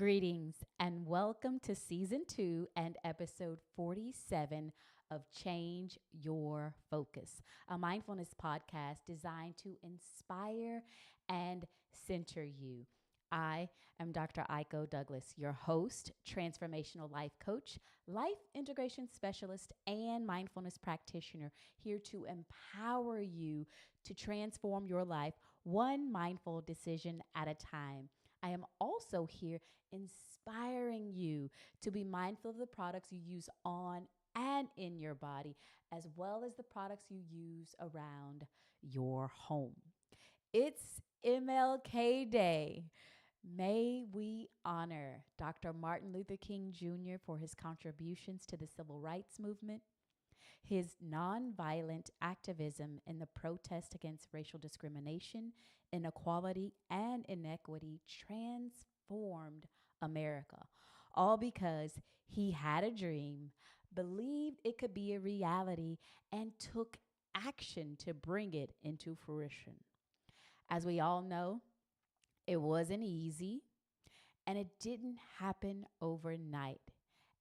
Greetings and welcome to season 2 and episode 47 of Change Your Focus, a mindfulness podcast designed to inspire and center you. I am Dr. Aiko-Douglas, your host, transformational life coach, life integration specialist, and mindfulness practitioner, here to empower you to transform your life one mindful decision at a time. I am also here inspiring you to be mindful of the products you use on and in your body, as well as the products you use around your home. It's MLK Day. May we honor Dr. Martin Luther King Jr. for his contributions to the civil rights movement. His nonviolent activism in the protest against racial discrimination, inequality, and inequity transformed America, all because he had a dream, believed it could be a reality, and took action to bring it into fruition. As we all know, it wasn't easy and it didn't happen overnight,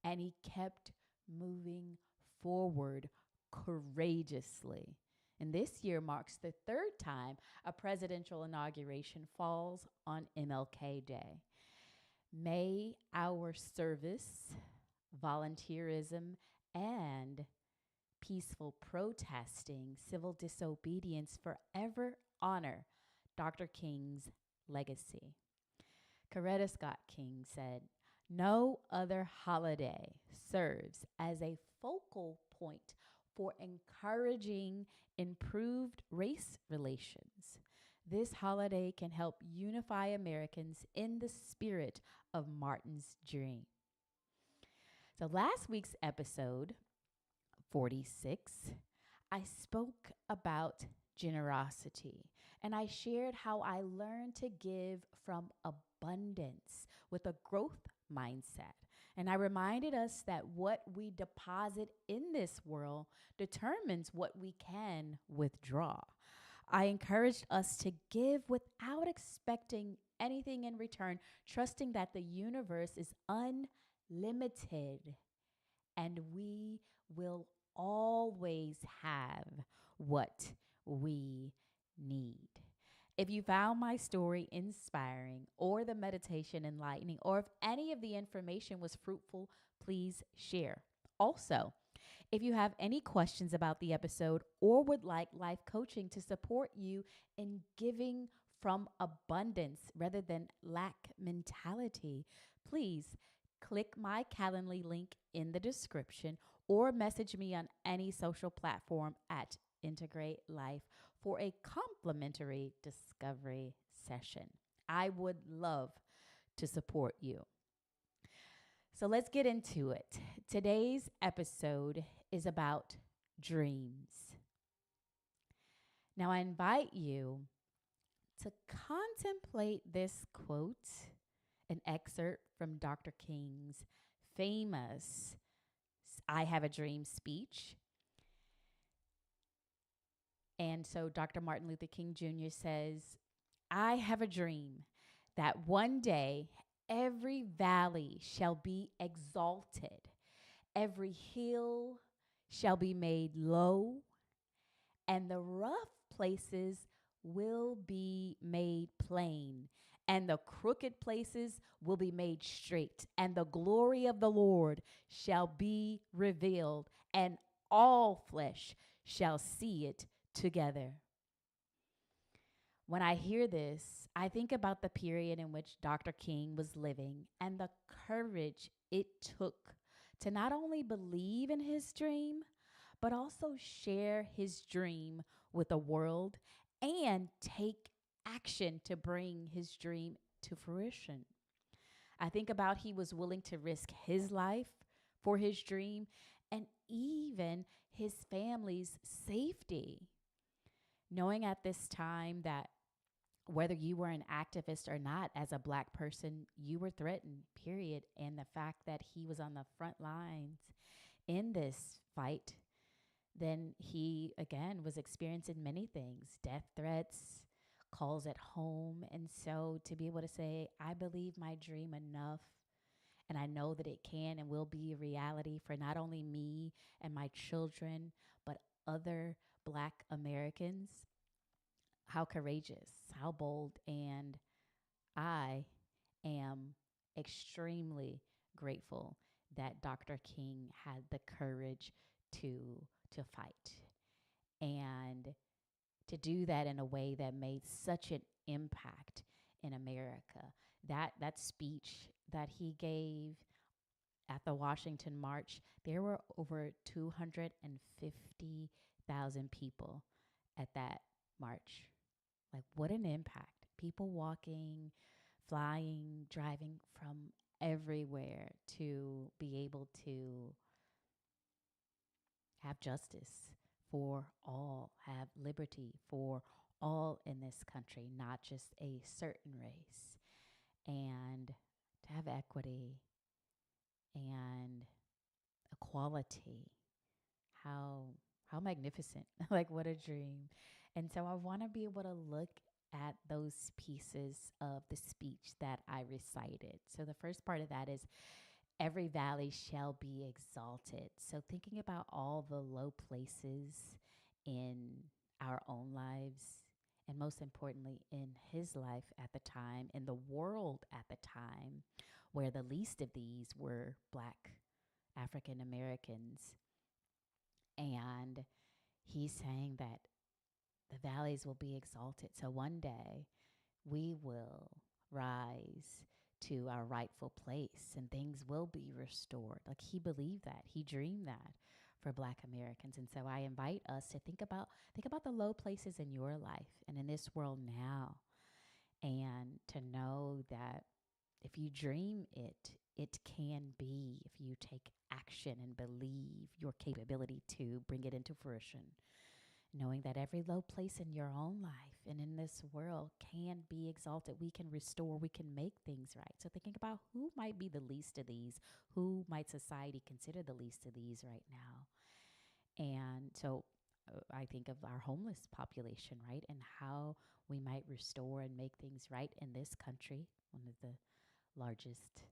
and he kept moving forward courageously. And this year marks the third time a presidential inauguration falls on MLK Day. May our service, volunteerism, and peaceful protesting, civil disobedience forever honor Dr. King's legacy. Coretta Scott King said, "No other holiday serves as a focal point for encouraging improved race relations. This holiday can help unify Americans in the spirit of Martin's dream." So last week's episode, 46, I spoke about generosity, and I shared how I learned to give from abundance with a growth mindset. And I reminded us that what we deposit in this world determines what we can withdraw. I encouraged us to give without expecting anything in return, trusting that the universe is unlimited and we will always have what we need. If you found my story inspiring or the meditation enlightening, or if any of the information was fruitful, please share. Also, if you have any questions about the episode or would like life coaching to support you in giving from abundance rather than lack mentality, please click my Calendly link in the description or message me on any social platform at Integr8 Lyfe for a complimentary discovery session. I would love to support you. So let's get into it. Today's episode is about dreams. Now, I invite you to contemplate this quote, an excerpt from Dr. King's famous "I Have a Dream" speech. And so Dr. Martin Luther King Jr. says, "I have a dream that one day every valley shall be exalted, every hill shall be made low, and the rough places will be made plain, and the crooked places will be made straight, and the glory of the Lord shall be revealed, and all flesh shall see it together." When I hear this, I think about the period in which Dr. King was living and the courage it took to not only believe in his dream, but also share his dream with the world and take action to bring his dream to fruition. I think about he was willing to risk his life for his dream and even his family's safety. Knowing at this time that whether you were an activist or not, as a Black person, you were threatened, period. And the fact that he was on the front lines in this fight, then he, again, was experiencing many things: death threats, calls it home. And so to be able to say, I believe my dream enough, and I know that it can and will be a reality for not only me and my children, but other Black Americans. How courageous, how bold, and I am extremely grateful that Dr. King had the courage to to fight and to do that in a way that made such an impact in America. That speech that he gave at the Washington March, there were over 250,000 people at that march. Like, what an impact. People walking, flying, driving from everywhere to be able to have justice for all, have liberty for all in this country, not just a certain race, and to have equity and equality. How how magnificent. Like, what a dream. And so I want to be able to look at those pieces of the speech that I recited. So the first part of that is every valley shall be exalted. So thinking about all the low places in our own lives, and most importantly in his life at the time, in the world at the time, where the least of these were Black African Americans. And he's saying that the valleys will be exalted. So one day we will rise to our rightful place and things will be restored. Like, he believed that. He dreamed that for Black Americans. And so I invite us to think about the low places in your life and in this world now, and to know that if you dream it, it can be, if you take action and believe your capability to bring it into fruition. Knowing that every low place in your own life and in this world can be exalted. We can restore, we can make things right. So thinking about who might be the least of these, who might society consider the least of these right now. And so I think of our homeless population, right? And how we might restore and make things right in this country, one of the largest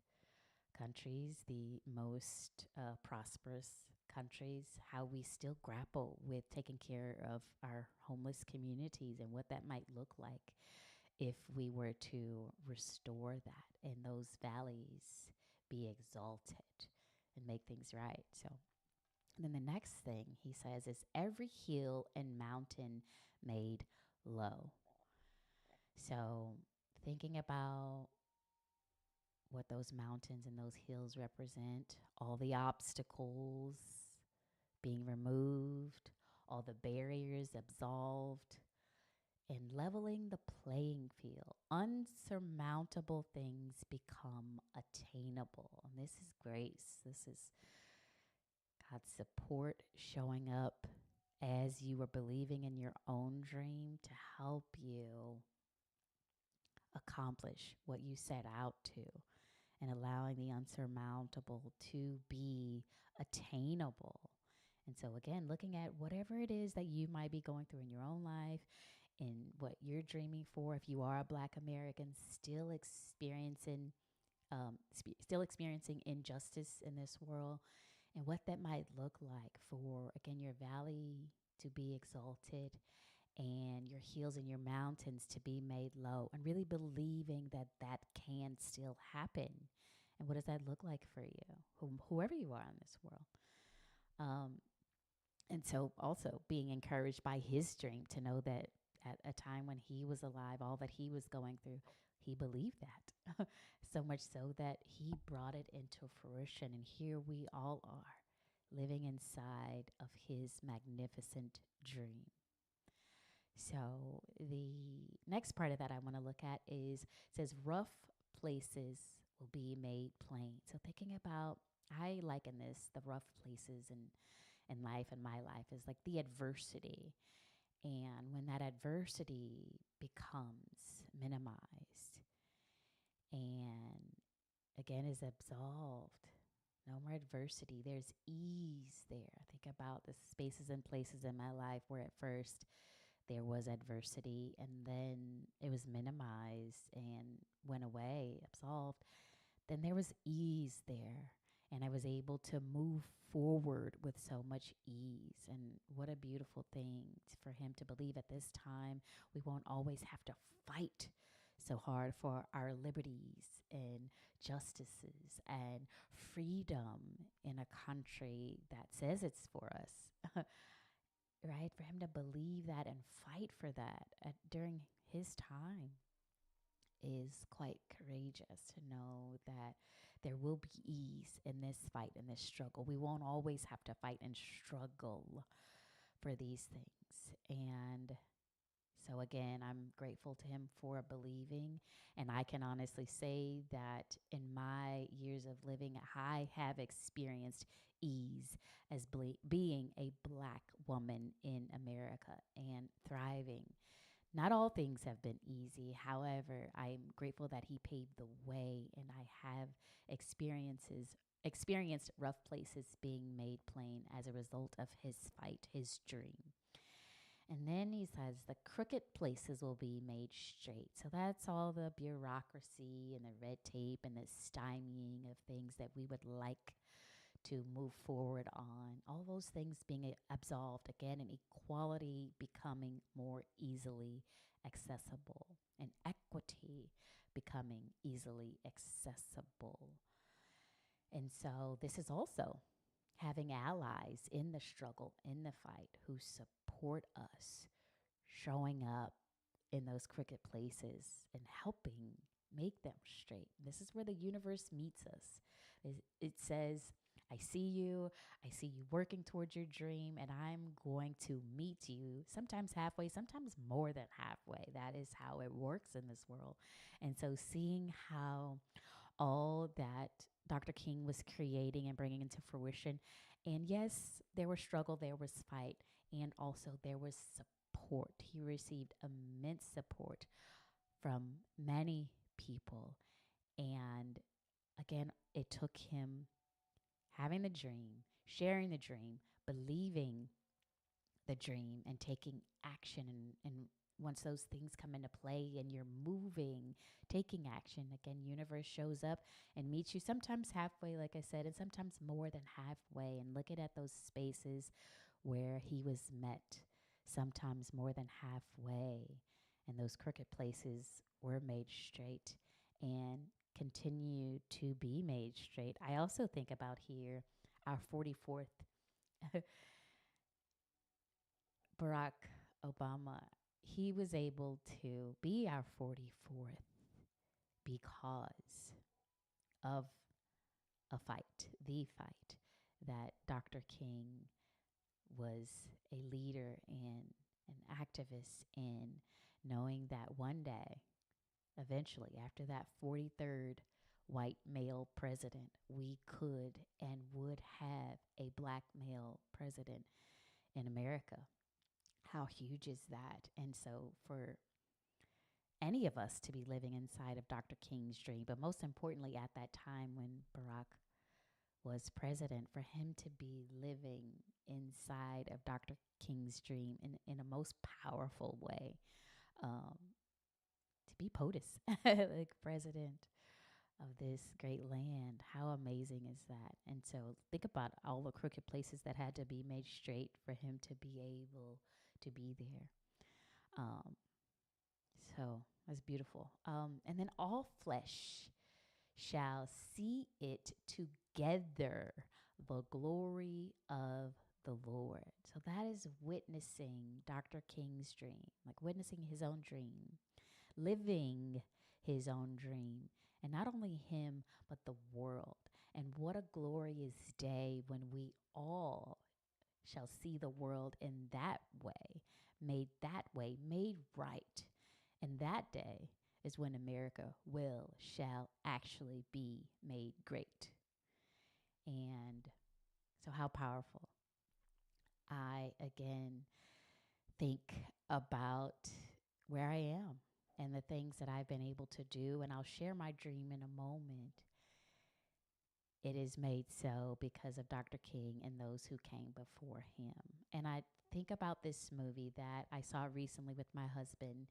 countries, the most prosperous countries, how we still grapple with taking care of our homeless communities and what that might look like if we were to restore that and those valleys be exalted and make things right. So then the next thing he says is every hill and mountain made low. So thinking about what those mountains and those hills represent, all the obstacles being removed, all the barriers absolved, and leveling the playing field. Unsurmountable things become attainable. And this is grace. This is God's support showing up as you are believing in your own dream to help you accomplish what you set out to, and allowing the unsurmountable to be attainable. And so, again, looking at whatever it is that you might be going through in your own life and what you're dreaming for, if you are a Black American, still experiencing injustice in this world, and what that might look like for, again, your valley to be exalted and your hills and your mountains to be made low, and really believing that that can still happen. And what does that look like for you, whoever you are in this world? And so also being encouraged by his dream to know that at a time when he was alive, all that he was going through, he believed that. So much so that he brought it into fruition. And here we all are living inside of his magnificent dream. So the next part of that I want to look at says rough places will be made plain. So thinking about, I liken this, the rough places in life and my life is like the adversity. And when that adversity becomes minimized and again is absolved, no more adversity, there's ease there. Think about the spaces and places in my life where at first there was adversity, and then it was minimized and went away, absolved, then there was ease there. And I was able to move forward with so much ease. And what a beautiful thing for him to believe at this time we won't always have to fight so hard for our liberties and justices and freedom in a country that says it's for us. Right? For him to believe that and fight for that during his time is quite courageous to know that there will be ease in this fight, in this struggle. We won't always have to fight and struggle for these things. And so, again, I'm grateful to him for believing. And I can honestly say that in my years of living, I have experienced ease as being a Black woman in America and thriving. Not all things have been easy. However, I'm grateful that he paved the way, and I have experienced rough places being made plain as a result of his fight, his dream. And then he says the crooked places will be made straight. So that's all the bureaucracy and the red tape and the stymieing of things that we would like to move forward on. All those things being absolved again, and equality becoming more easily accessible, and equity becoming easily accessible. And so this is also having allies in the struggle, in the fight, who support us, showing up in those crooked places and helping make them straight. This is where the universe meets us. It says, I see you working towards your dream, and I'm going to meet you sometimes halfway, sometimes more than halfway. That is how it works in this world. And so seeing how all that Dr. King was creating and bringing into fruition, and yes, there was struggle, there was fight, and also there was support. He received immense support from many people. And again, it took him having the dream, sharing the dream, believing the dream, and taking action. And once those things come into play and you're moving, taking action, again, universe shows up and meets you sometimes halfway, like I said, and sometimes more than halfway. And looking at those spaces where he was met, sometimes more than halfway, and those crooked places were made straight and continue to be made straight. I also think about here our 44th Barack Obama. He was able to be our 44th because of a fight, the fight that Dr. King was a leader in, an activist in, knowing that one day, eventually, after that 43rd white male president, we could and would have a Black male president in America. How huge is that? And so for any of us to be living inside of Dr. King's dream, but most importantly at that time when Barack was president, for him to be living inside of Dr. King's dream in a most powerful way, um, to be POTUS, like president of this great land. How amazing is that? And so think about all the crooked places that had to be made straight for him to be able to be there. Um, so that's beautiful. And then all flesh shall see it together, the glory of the Lord. So that is witnessing Dr. King's dream, like witnessing his own dream, living his own dream. And not only him, but the world. And what a glorious day when we all shall see the world in that way, made right. And that day is when America shall actually be made great. And so how powerful. I, again, think about where I am and the things that I've been able to do. And I'll share my dream in a moment. it is made so because of Dr. King and those who came before him. And I think about this movie that I saw recently with my husband,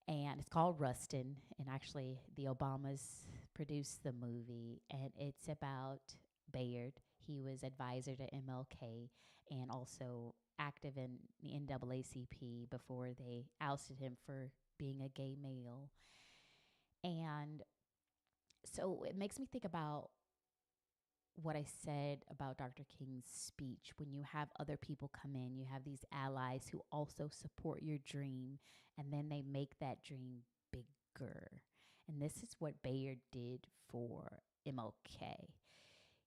and it's called Rustin. And actually, the Obamas produced the movie, and it's about Bayard. He was advisor to MLK and also active in the NAACP before they ousted him for being a gay male. And so it makes me think about what I said about Dr. King's speech. When you have other people come in, you have these allies who also support your dream, and then they make that dream bigger. And this is what Bayard did for MLK.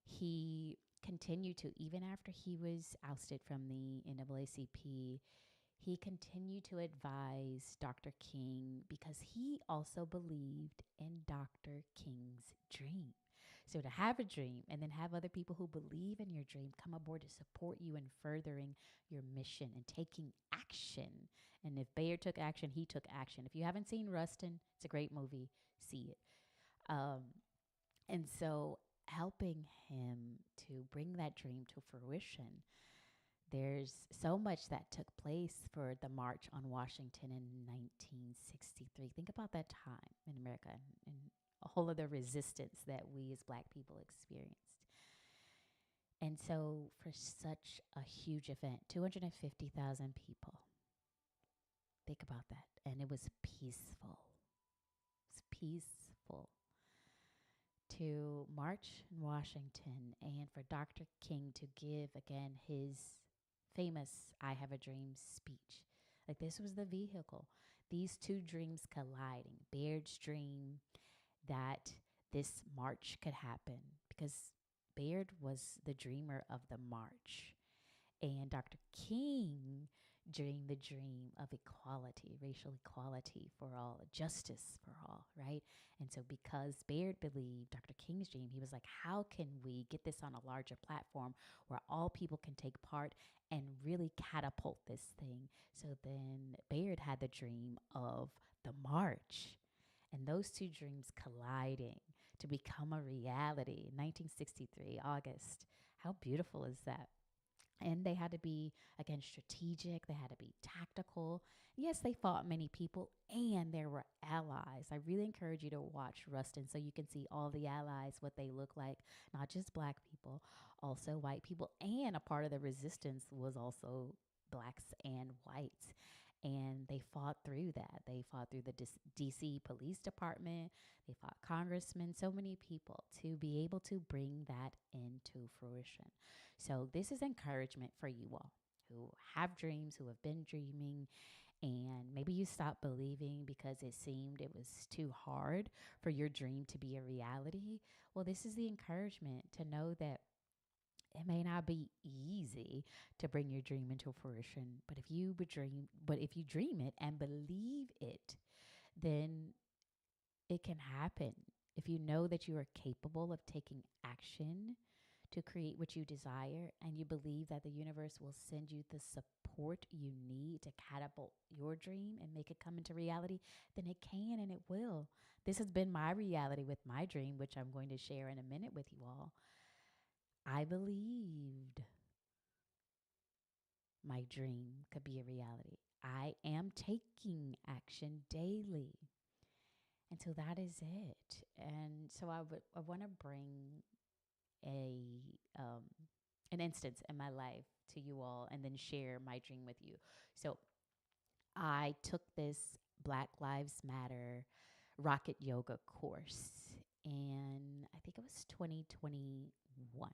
He continued to, even after he was ousted from the NAACP, he continued to advise Dr. King because he also believed in Dr. King's dream. So to have a dream and then have other people who believe in your dream come aboard to support you in furthering your mission and taking action. And if Bayard took action, he took action. If you haven't seen Rustin, it's a great movie. See it. Um, and so helping him to bring that dream to fruition, there's so much that took place for the March on Washington in 1963. Think about that time in America and a whole other resistance that we as Black people experienced. And so, for such a huge event, 250,000 people, think about that. And it was peaceful. It was peaceful to march in Washington and for Dr. King to give again his famous I Have a Dream speech. Like, this was the vehicle. These two dreams colliding. Bayard's dream that this march could happen because Bayard was the dreamer of the march. And Dr. King dreamed the dream of equality, racial equality for all, justice for all, right? And so because Bayard believed Dr. King's dream, he was like, how can we get this on a larger platform where all people can take part and really catapult this thing? So then Bayard had the dream of the march, and those two dreams colliding to become a reality. 1963, August. How beautiful is that? And they had to be, again, strategic. They had to be tactical. Yes, they fought many people, and there were allies. I really encourage you to watch Rustin so you can see all the allies, what they look like, not just Black people, also white people. And a part of the resistance was also Blacks and whites. And they fought through that. They fought through the DC Police Department. They fought congressmen, so many people to be able to bring that into fruition. So this is encouragement for you all who have dreams, who have been dreaming, and maybe you stopped believing because it seemed it was too hard for your dream to be a reality. Well, this is the encouragement to know that it may not be easy to bring your dream into fruition, but if you dream it and believe it, then it can happen. If you know that you are capable of taking action to create what you desire, and you believe that the universe will send you the support you need to catapult your dream and make it come into reality, then it can and it will. This has been my reality with my dream, which I'm going to share in a minute with you all. I believed my dream could be a reality. I am taking action daily. And so that is it. And so I want to bring a an instance in my life to you all and then share my dream with you. So I took this Black Lives Matter rocket yoga course, and I think it was 2021.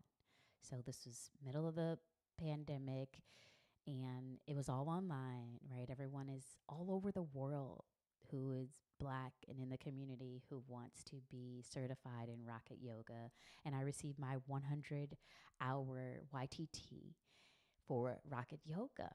So this was middle of the pandemic, and it was all online, right? Everyone is all over the world who is Black and in the community who wants to be certified in rocket yoga. And I received my 100-hour YTT for rocket yoga.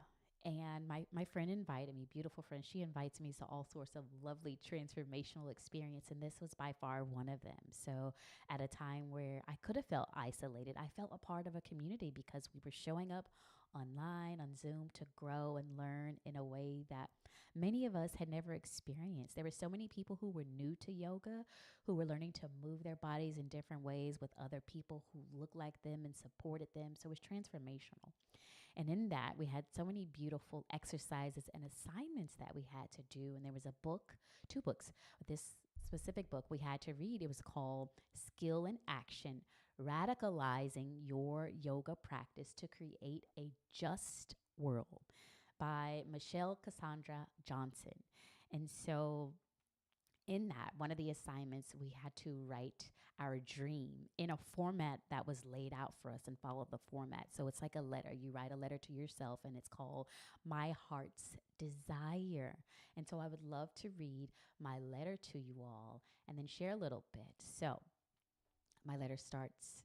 And my friend invited me, beautiful friend, she invites me to all sorts of lovely transformational experience. And this was by far one of them. So at a time where I could have felt isolated, I felt a part of a community because we were showing up online on Zoom to grow and learn in a way that many of us had never experienced. There were so many people who were new to yoga, who were learning to move their bodies in different ways with other people who looked like them and supported them. So it was transformational. And in that, we had so many beautiful exercises and assignments that we had to do. And there was a book, two books. This specific book we had to read, it was called Skill in Action, Radicalizing Your Yoga Practice to Create a Just World by Michelle Cassandra Johnson. And so in that, one of the assignments, we had to write our dream in a format that was laid out for us and follow the format. So it's like a letter. You write a letter to yourself, and it's called My Heart's Desire. And so I would love to read my letter to you all and then share a little bit. So my letter starts,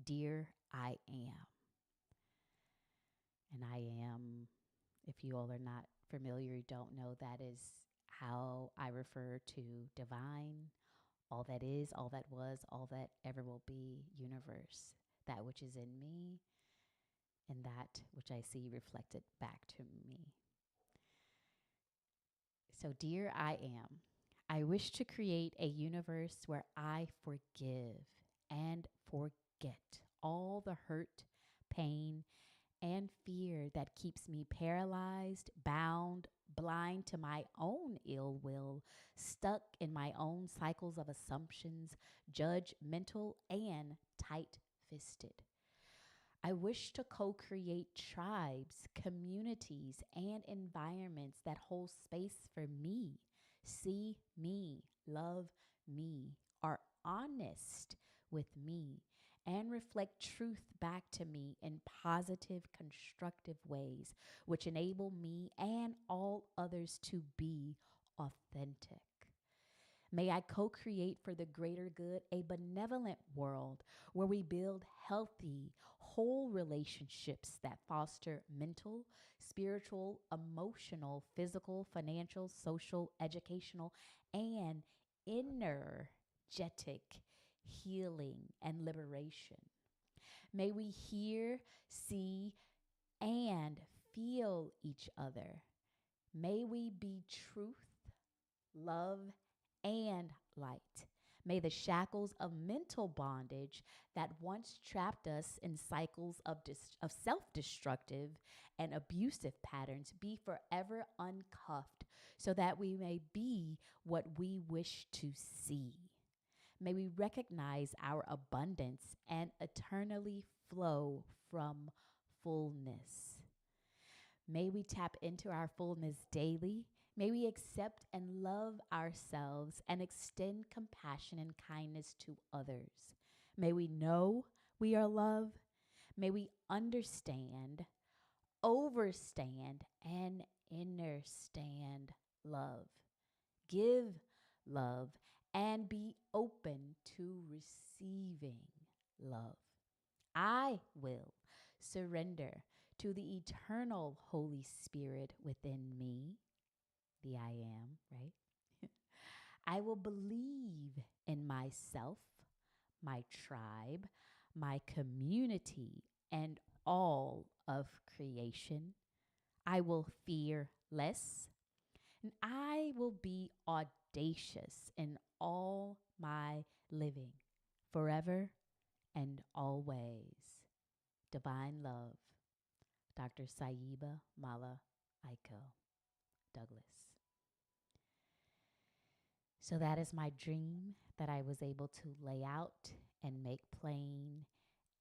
Dear I am. And I am, if you all are not familiar, you don't know, that is how I refer to divine, all that is, all that was, all that ever will be, universe, that which is in me and that which I see reflected back to me. So, dear I am, I wish to create a universe where I forgive and forget all the hurt, pain, and fear that keeps me paralyzed, bound, blind to my own ill will, stuck in my own cycles of assumptions, judgmental, and tight fisted. I wish to co create tribes, communities, and environments that hold space for me, see me, love me, are honest with me, and reflect truth back to me in positive, constructive ways, which enable me and all others to be authentic. May I co create for the greater good a benevolent world where we build healthy, whole relationships that foster mental, spiritual, emotional, physical, financial, social, educational, and energetic healing and liberation. May we hear, see, and feel each other. May we be truth, love, and light. May the shackles of mental bondage that once trapped us in cycles of self-destructive and abusive patterns be forever uncuffed so that we may be what we wish to see. May we recognize our abundance and eternally flow from fullness. May we tap into our fullness daily. May we accept and love ourselves and extend compassion and kindness to others. May we know we are loved. May we understand, overstand, and understand love. Give love and be open to receiving love. I will surrender to the eternal Holy Spirit within me, the I am, right? I will believe in myself, my tribe, my community, and all of creation. I will fear less, and I will be audacious in all my living, forever and always. Divine love, Dr. Saiba Mala Aiko-Douglas. So that is my dream that I was able to lay out and make plain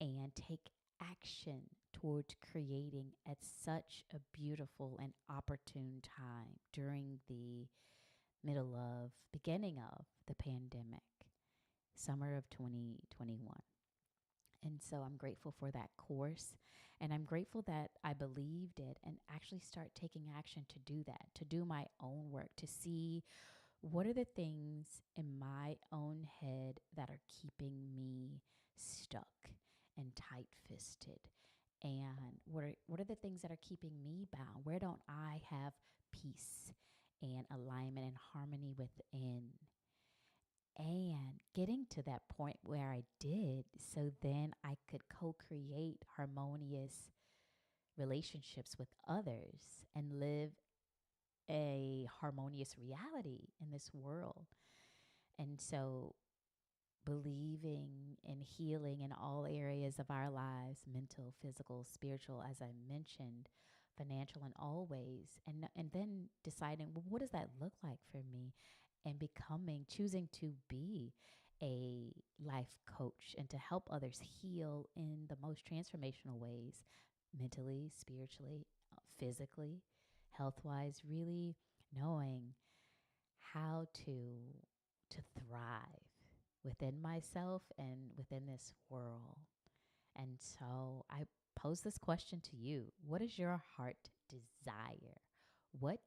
and take action towards creating at such a beautiful and opportune time during the beginning of the pandemic, summer of 2021. And so I'm grateful for that course. And I'm grateful that I believed it and actually start taking action to do that, to do my own work, to see what are the things in my own head that are keeping me stuck and tight fisted And what are the things that are keeping me bound? Where don't I have peace and alignment and harmony within? And getting to that point where I did, so then I could co-create harmonious relationships with others and live a harmonious reality in this world. And so believing in healing in all areas of our lives, mental, physical, spiritual, as I mentioned, financial in all ways, and then deciding, well, what does that look like for me? And choosing to be a life coach and to help others heal in the most transformational ways, mentally, spiritually, physically, health-wise, really knowing how to thrive within myself and within this world. And so I pose this question to you. What is your heart desire? What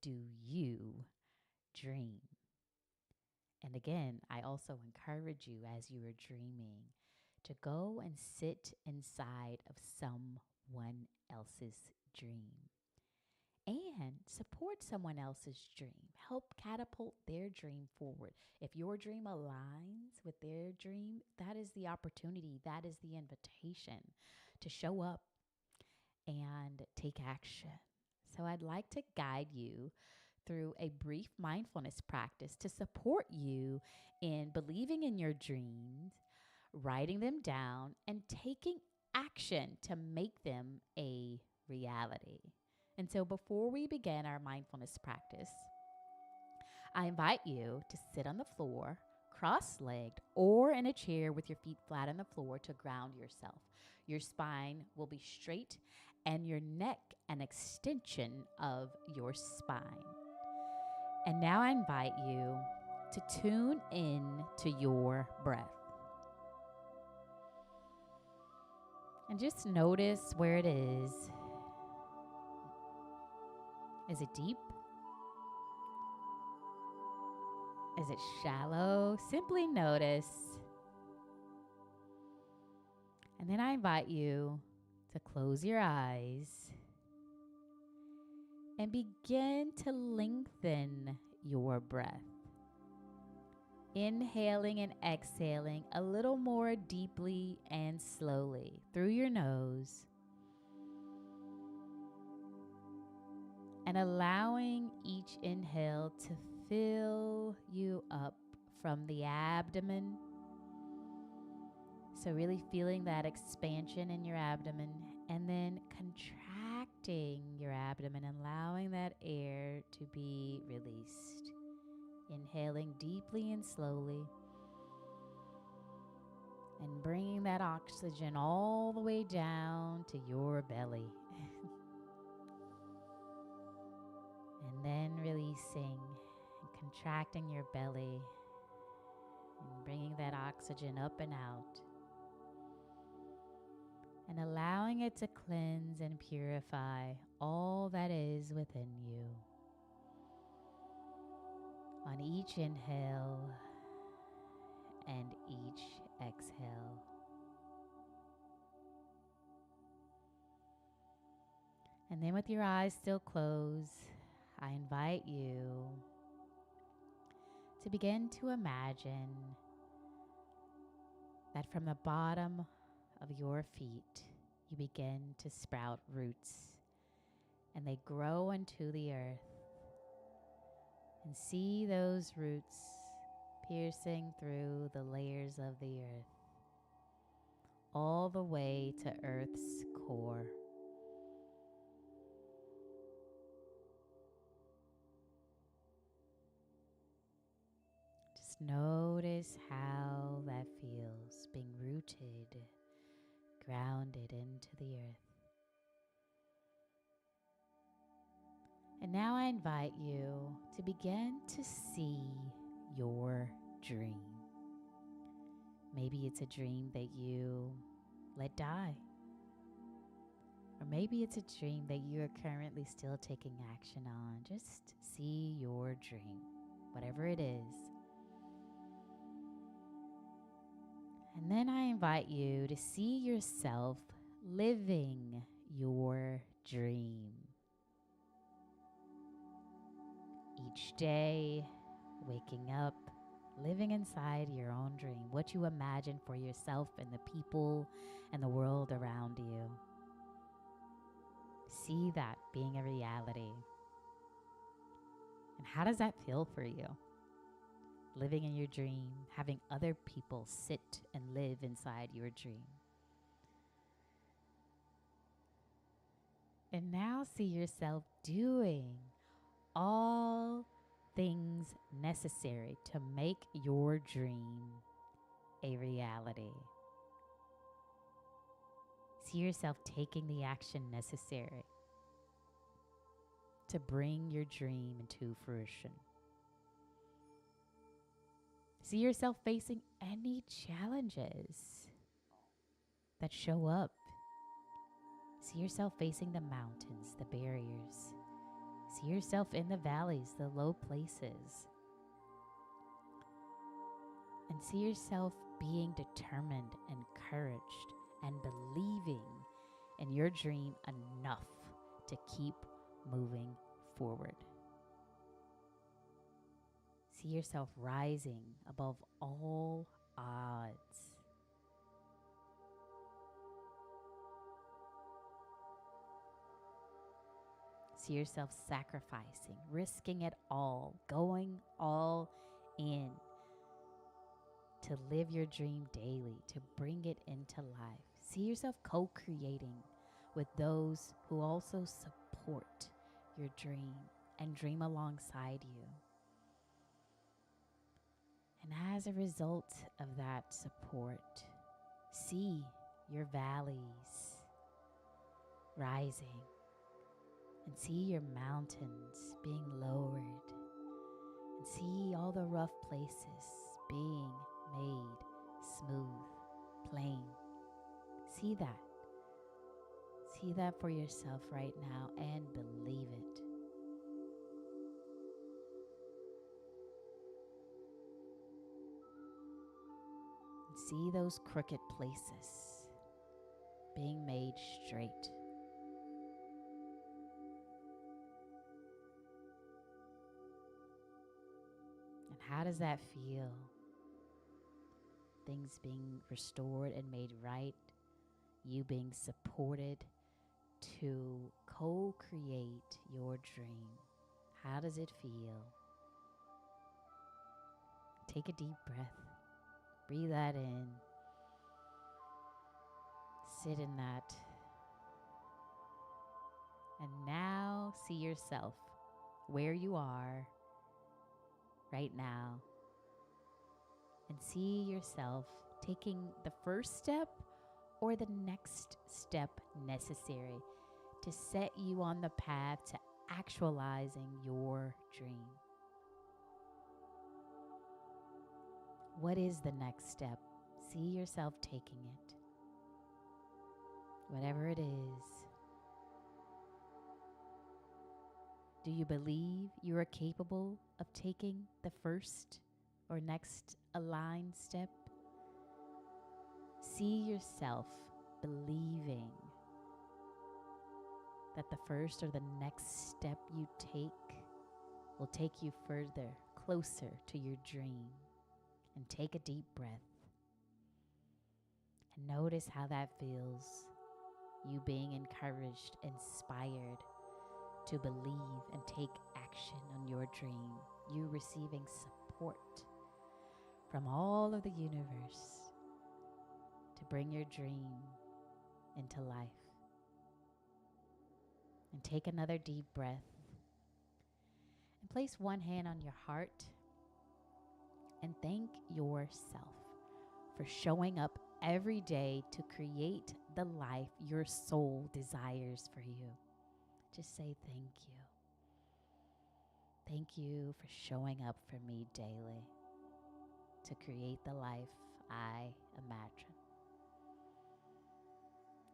do you dream? And again, I also encourage you as you are dreaming to go and sit inside of someone else's dream and support someone else's dream. Help catapult their dream forward. If your dream aligns with their dream, that is the opportunity, that is the invitation to show up and take action. So I'd like to guide you through a brief mindfulness practice to support you in believing in your dreams, writing them down, and taking action to make them a reality. And so before we begin our mindfulness practice, I invite you to sit on the floor, cross-legged, or in a chair with your feet flat on the floor to ground yourself. Your spine will be straight and your neck an extension of your spine. And now I invite you to tune in to your breath. And just notice where it is. Is it deep? Is it shallow? Simply notice. And then I invite you to close your eyes and begin to lengthen your breath. Inhaling and exhaling a little more deeply and slowly through your nose. And allowing each inhale to fill you up from the abdomen. So really feeling that expansion in your abdomen and then contracting your abdomen, allowing that air to be released. Inhaling deeply and slowly and bringing that oxygen all the way down to your belly. And then releasing and contracting your belly and bringing that oxygen up and out. And allowing it to cleanse and purify all that is within you. On each inhale and each exhale. And then with your eyes still closed, I invite you to begin to imagine that from the bottom of your feet, you begin to sprout roots and they grow into the earth. And see those roots piercing through the layers of the earth, all the way to Earth's core. Just notice how that feels, being rooted, grounded into the earth. And now I invite you to begin to see your dream. Maybe it's a dream that you let die. Or maybe it's a dream that you are currently still taking action on. Just see your dream, whatever it is. And then I invite you to see yourself living your dream. Each day, waking up, living inside your own dream, what you imagine for yourself and the people and the world around you. See that being a reality. And how does that feel for you? Living in your dream, having other people sit and live inside your dream. And now see yourself doing all things necessary to make your dream a reality. See yourself taking the action necessary to bring your dream into fruition. See yourself facing any challenges that show up. See yourself facing the mountains, the barriers. See yourself in the valleys, the low places. And see yourself being determined, encouraged, and believing in your dream enough to keep moving forward. See yourself rising above all odds. See yourself sacrificing, risking it all, going all in to live your dream daily, to bring it into life. See yourself co-creating with those who also support your dream and dream alongside you. And as a result of that support, see your valleys rising and see your mountains being lowered and see all the rough places being made smooth, plain. See that. See that for yourself right now and believe it. See those crooked places being made straight. And how does that feel? Things being restored and made right, you being supported to co-create your dream. How does it feel? Take a deep breath. Breathe that in. Sit in that. And now see yourself where you are right now. And see yourself taking the first step or the next step necessary to set you on the path to actualizing your dream. What is the next step? See yourself taking it. Whatever it is. Do you believe you are capable of taking the first or next aligned step? See yourself believing that the first or the next step you take will take you further, closer to your dream. And take a deep breath. And notice how that feels. You being encouraged, inspired to believe and take action on your dream. You receiving support from all of the universe to bring your dream into life. And take another deep breath. And place one hand on your heart. And thank yourself for showing up every day to create the life your soul desires for you. Just say thank you. Thank you for showing up for me daily to create the life I imagine.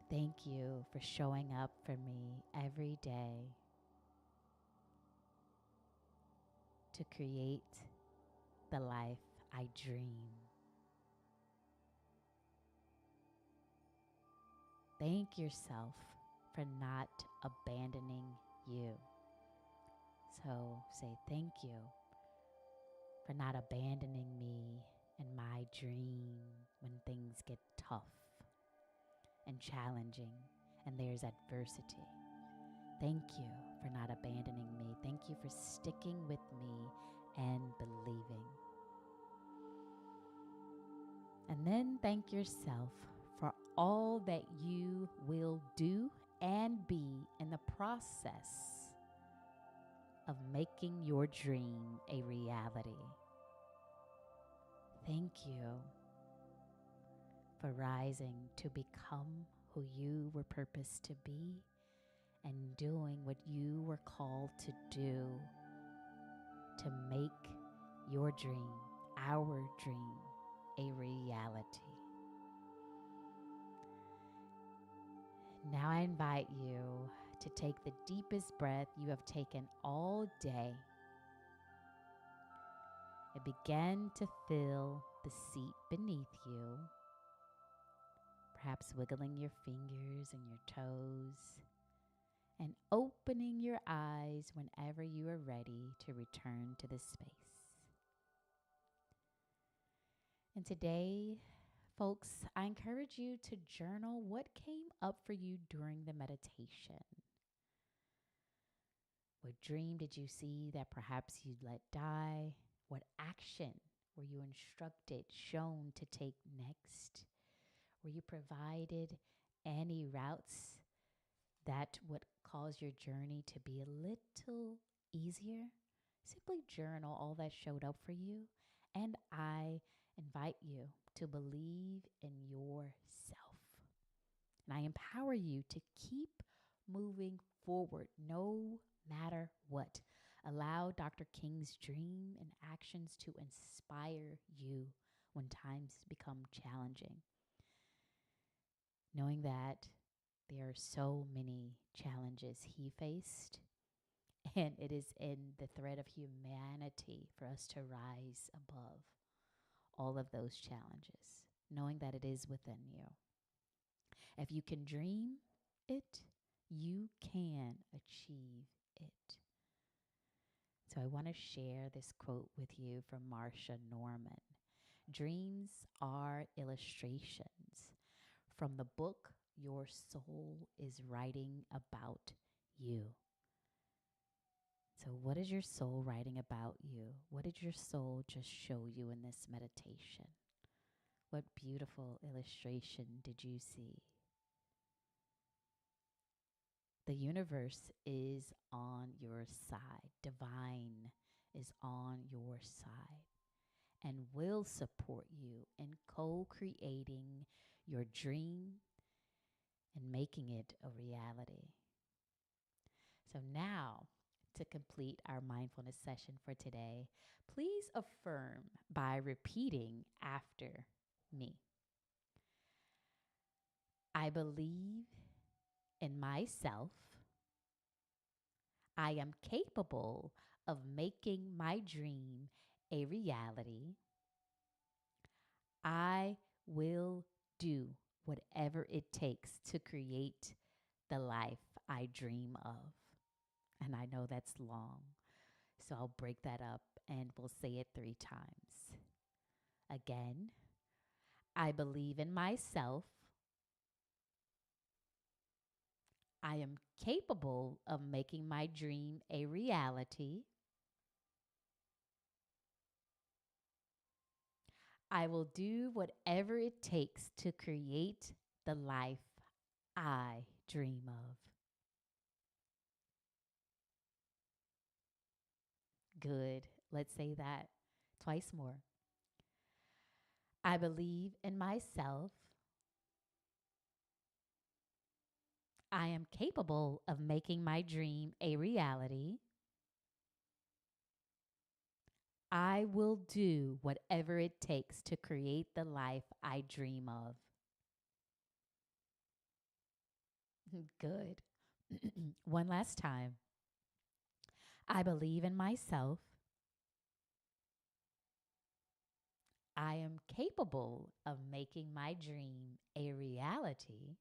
Thank you for showing up for me every day to create the life I dream. Thank yourself for not abandoning you. So say thank you for not abandoning me and my dream when things get tough and challenging and there's adversity. Thank you for not abandoning me. Thank you for sticking with me and believing. And then thank yourself for all that you will do and be in the process of making your dream a reality. Thank you for rising to become who you were purposed to be and doing what you were called to do to make your dream, our dream, a reality. Now I invite you to take the deepest breath you have taken all day and begin to feel the seat beneath you, perhaps wiggling your fingers and your toes, and opening your eyes whenever you are ready to return to this space. And today, folks, I encourage you to journal what came up for you during the meditation. What dream did you see that perhaps you'd let die? What action were you instructed, shown to take next? Were you provided any routes that would cause your journey to be a little easier? Simply journal all that showed up for you. And I invite you to believe in yourself. And I empower you to keep moving forward no matter what. Allow Dr. King's dream and actions to inspire you when times become challenging. Knowing that there are so many challenges he faced, and it is in the thread of humanity for us to rise above all of those challenges, knowing that it is within you. If you can dream it, you can achieve it. So I want to share this quote with you from Marsha Norman. Dreams are illustrations from the book your soul is writing about you. So what is your soul writing about you? What did your soul just show you in this meditation? What beautiful illustration did you see? The universe is on your side. Divine is on your side and will support you in co-creating your dream and making it a reality. So now, to complete our mindfulness session for today, please affirm by repeating after me. I believe in myself. I am capable of making my dream a reality. I will do whatever it takes to create the life I dream of. And I know that's long, so I'll break that up and we'll say it 3 times. Again, I believe in myself. I am capable of making my dream a reality. I will do whatever it takes to create the life I dream of. Good. Let's say that twice more. I believe in myself. I am capable of making my dream a reality. I will do whatever it takes to create the life I dream of. Good. One last time. I believe in myself. I am capable of making my dream a reality.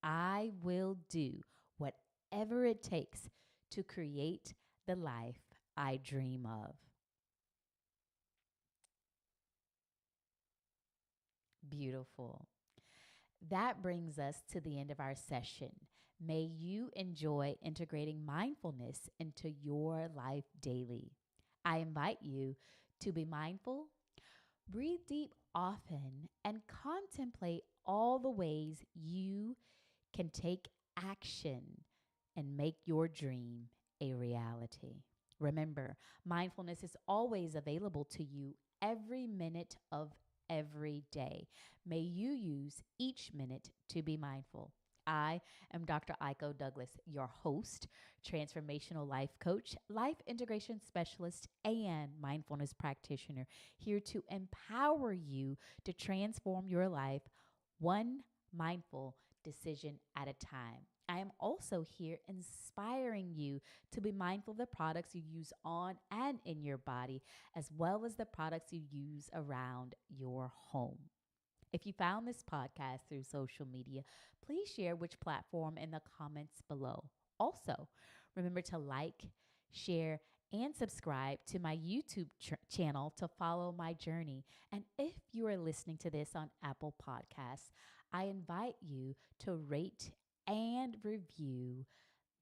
I will do whatever it takes to create the life I dream of. Beautiful. That brings us to the end of our session. May you enjoy integrating mindfulness into your life daily. I invite you to be mindful, breathe deep often, and contemplate all the ways you can take action and make your dream a reality. Remember, mindfulness is always available to you every minute of every day. May you use each minute to be mindful. I am Dr. Aiko-Douglas, your host, transformational life coach, life integration specialist, and mindfulness practitioner, here to empower you to transform your life one mindful decision at a time. I am also here inspiring you to be mindful of the products you use on and in your body, as well as the products you use around your home. If you found this podcast through social media, please share which platform in the comments below. Also, remember to like, share, and subscribe to my YouTube channel to follow my journey. And if you are listening to this on Apple Podcasts, I invite you to rate and review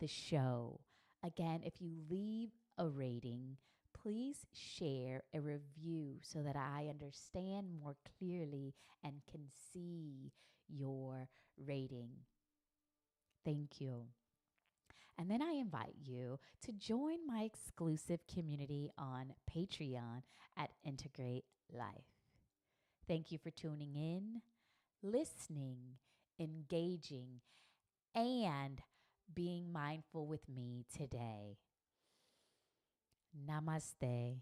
the show. Again, if you leave a rating, please share a review so that I understand more clearly and can see your rating. Thank you. And then I invite you to join my exclusive community on Patreon at Integr8 Lyfe. Thank you for tuning in, listening, engaging, and being mindful with me today. Namaste.